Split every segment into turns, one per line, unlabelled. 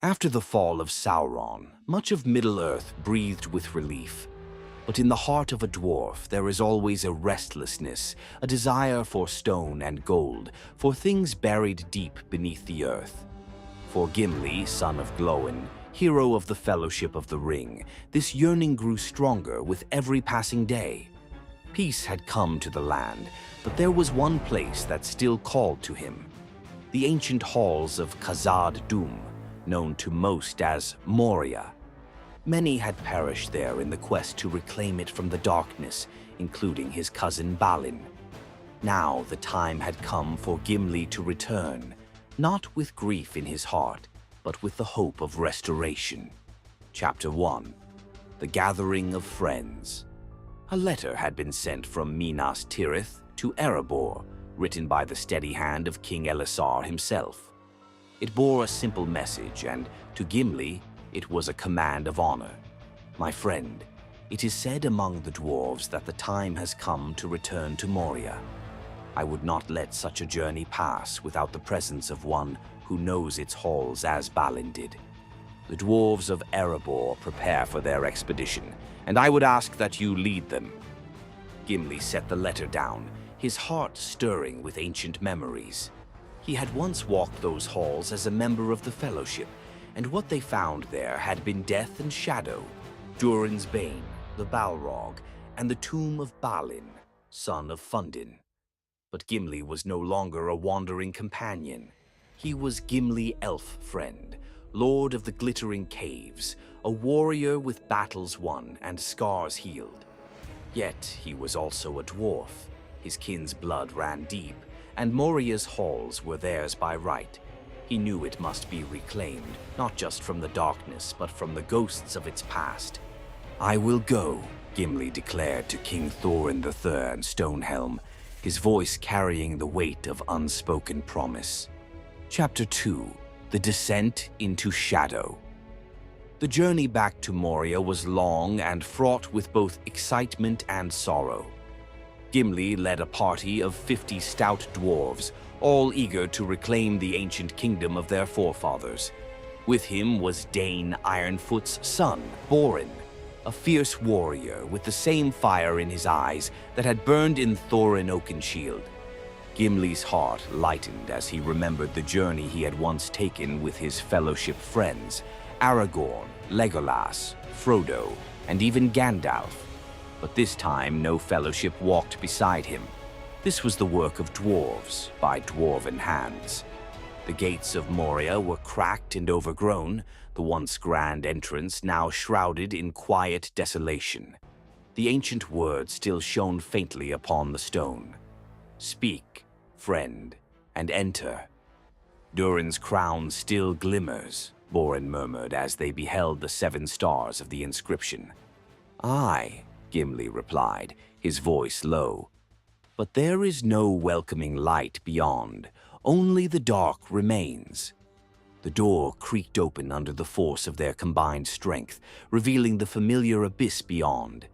After the fall of Sauron, much of Middle-earth breathed with relief. But in the heart of a dwarf, there is always a restlessness, a desire for stone and gold, for things buried deep beneath the earth. For Gimli, son of Glóin, hero of the Fellowship of the Ring, this yearning grew stronger with every passing day. Peace had come to the land, but there was one place that still called to him. The ancient halls of Khazad-dûm, known to most as Moria. Many had perished there in the quest to reclaim it from the darkness, including his cousin Balin. Now the time had come for Gimli to return, not with grief in his heart, but with the hope of restoration. Chapter 1. The Gathering of Friends. A letter had been sent from Minas Tirith to Erebor, written by the steady hand of King Elessar himself. It bore a simple message, and to Gimli, it was a command of honor. My friend, it is said among the dwarves that the time has come to return to Moria. I would not let such a journey pass without the presence of one who knows its halls as Balin did. The dwarves of Erebor prepare for their expedition, and I would ask that you lead them. Gimli set the letter down, his heart stirring with ancient memories. He had once walked those halls as a member of the Fellowship, and what they found there had been death and shadow, Durin's Bane, the Balrog, and the tomb of Balin, son of Fundin. But Gimli was no longer a wandering companion. He was Gimli Elf-friend, lord of the Glittering Caves, a warrior with battles won and scars healed. Yet he was also a dwarf. His kin's blood ran deep, and Moria's halls were theirs by right. He knew it must be reclaimed, not just from the darkness, but from the ghosts of its past. "I will go," Gimli declared to King Thorin III and Stonehelm, his voice carrying the weight of unspoken promise. Chapter 2. The Descent into Shadow. The journey back to Moria was long and fraught with both excitement and sorrow. Gimli led a party of 50 stout dwarves, all eager to reclaim the ancient kingdom of their forefathers. With him was Dane Ironfoot's son, Borin, a fierce warrior with the same fire in his eyes that had burned in Thorin Oakenshield. Gimli's heart lightened as he remembered the journey he had once taken with his Fellowship friends, Aragorn, Legolas, Frodo, and even Gandalf. But this time no Fellowship walked beside him. This was the work of dwarves, by dwarven hands. The gates of Moria were cracked and overgrown, the once grand entrance now shrouded in quiet desolation. The ancient words still shone faintly upon the stone. "Speak, friend, and enter." "Durin's crown still glimmers," Borin murmured as they beheld the 7 stars of the inscription. "Aye," Gimli replied, his voice low. "But there is no welcoming light beyond, only the dark remains." The door creaked open under the force of their combined strength, revealing the familiar abyss beyond.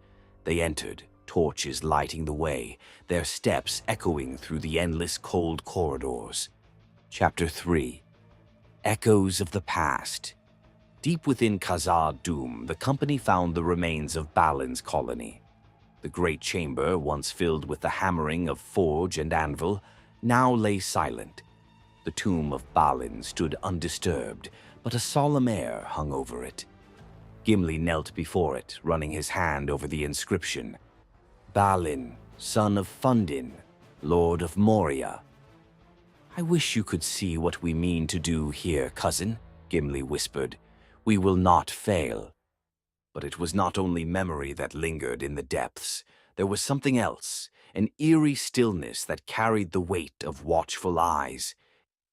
They entered, torches lighting the way, their steps echoing through the endless cold corridors. Chapter 3. Echoes of the Past. Deep within Khazad-dûm, the company found the remains of Balin's colony. The great chamber, once filled with the hammering of forge and anvil, now lay silent. The tomb of Balin stood undisturbed, but a solemn air hung over it. Gimli knelt before it, running his hand over the inscription. "Balin, son of Fundin, lord of Moria." "I wish you could see what we mean to do here, cousin," Gimli whispered. "We will not fail." But it was not only memory that lingered in the depths. There was something else, an eerie stillness that carried the weight of watchful eyes.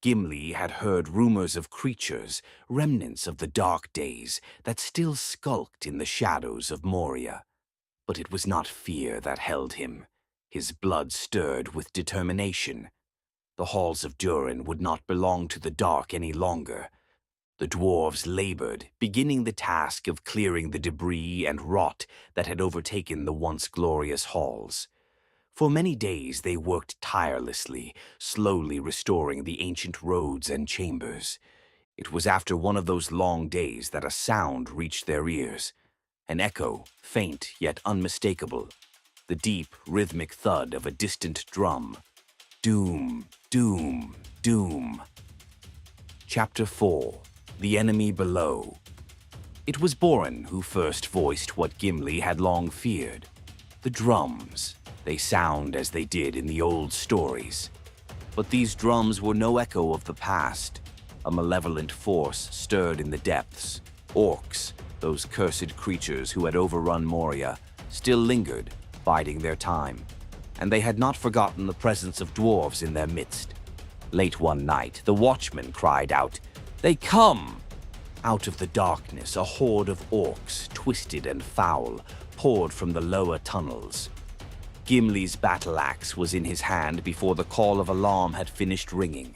Gimli had heard rumors of creatures, remnants of the dark days, that still skulked in the shadows of Moria. But it was not fear that held him. His blood stirred with determination. The halls of Durin would not belong to the dark any longer. The dwarves labored, beginning the task of clearing the debris and rot that had overtaken the once glorious halls. For many days they worked tirelessly, slowly restoring the ancient roads and chambers. It was after one of those long days that a sound reached their ears, an echo, faint yet unmistakable, the deep, rhythmic thud of a distant drum. Doom, doom, doom. Chapter 4. The Enemy Below. It was Borin who first voiced what Gimli had long feared. The drums. They sound as they did in the old stories. But these drums were no echo of the past. A malevolent force stirred in the depths. Orcs, those cursed creatures who had overrun Moria, still lingered, biding their time. And they had not forgotten the presence of dwarves in their midst. Late one night, the watchman cried out, "They come!" Out of the darkness, a horde of orcs, twisted and foul, poured from the lower tunnels. Gimli's battle axe was in his hand before the call of alarm had finished ringing.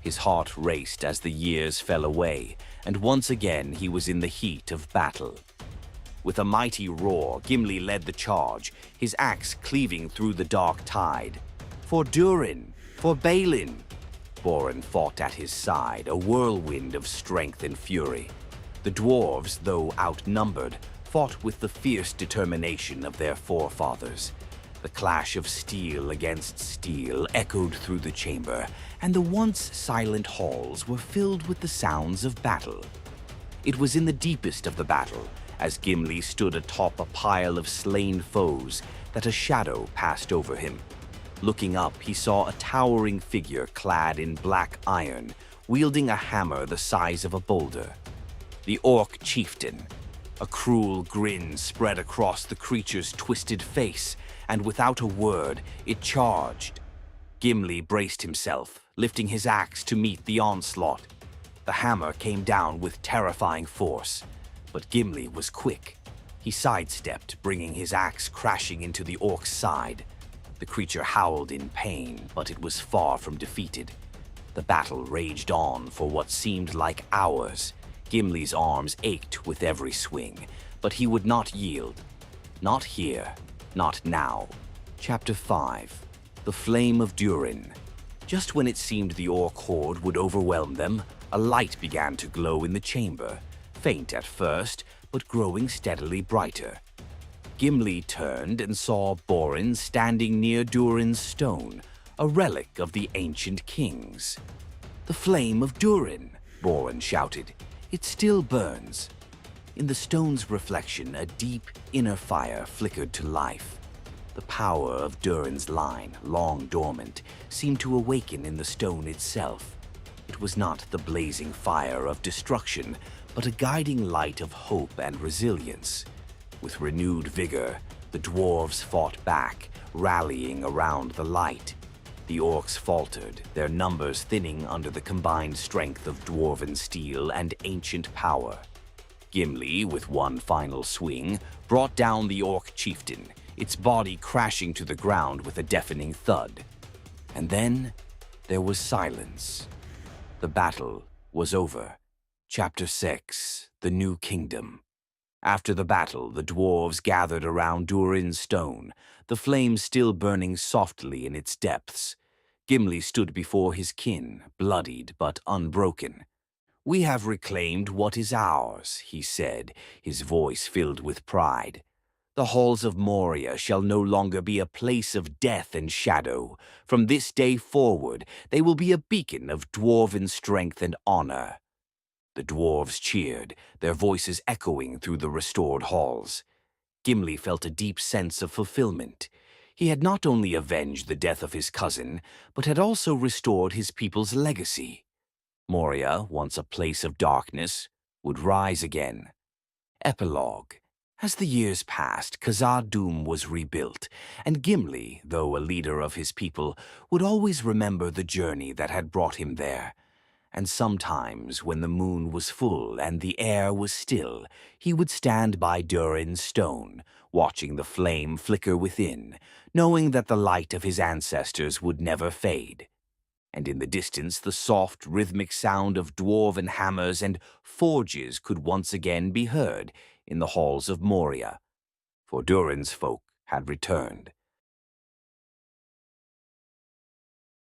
His heart raced as the years fell away, and once again he was in the heat of battle. With a mighty roar, Gimli led the charge, his axe cleaving through the dark tide. For Durin! For Balin! Borin fought at his side, a whirlwind of strength and fury. The dwarves, though outnumbered, fought with the fierce determination of their forefathers. The clash of steel against steel echoed through the chamber, and the once silent halls were filled with the sounds of battle. It was in the deepest of the battle, as Gimli stood atop a pile of slain foes, that a shadow passed over him. Looking up, he saw a towering figure clad in black iron, wielding a hammer the size of a boulder. The orc chieftain. A cruel grin spread across the creature's twisted face, and without a word, it charged. Gimli braced himself, lifting his axe to meet the onslaught. The hammer came down with terrifying force, but Gimli was quick. He sidestepped, bringing his axe crashing into the orc's side. The creature howled in pain, but it was far from defeated. The battle raged on for what seemed like hours. Gimli's arms ached with every swing, but he would not yield. Not here, not now. Chapter 5. The Flame of Durin. Just when it seemed the orc horde would overwhelm them, a light began to glow in the chamber, faint at first, but growing steadily brighter. Gimli turned and saw Borin standing near Durin's stone, a relic of the ancient kings. "The flame of Durin," Borin shouted. "It still burns." In the stone's reflection, a deep inner fire flickered to life. The power of Durin's line, long dormant, seemed to awaken in the stone itself. It was not the blazing fire of destruction, but a guiding light of hope and resilience. With renewed vigor, the dwarves fought back, rallying around the light. The orcs faltered, their numbers thinning under the combined strength of dwarven steel and ancient power. Gimli, with one final swing, brought down the orc chieftain, its body crashing to the ground with a deafening thud. And then there was silence. The battle was over. Chapter 6. The New Kingdom. After the battle, the dwarves gathered around Durin's stone, the flames still burning softly in its depths. Gimli stood before his kin, bloodied but unbroken. "We have reclaimed what is ours," he said, his voice filled with pride. "The halls of Moria shall no longer be a place of death and shadow. From this day forward, they will be a beacon of dwarven strength and honor." The dwarves cheered, their voices echoing through the restored halls. Gimli felt a deep sense of fulfillment. He had not only avenged the death of his cousin, but had also restored his people's legacy. Moria, once a place of darkness, would rise again. Epilogue. As the years passed, Khazad-dûm was rebuilt, and Gimli, though a leader of his people, would always remember the journey that had brought him there. And sometimes, when the moon was full and the air was still, he would stand by Durin's stone, watching the flame flicker within, knowing that the light of his ancestors would never fade. And in the distance, the soft, rhythmic sound of dwarven hammers and forges could once again be heard in the halls of Moria. For Durin's folk had returned.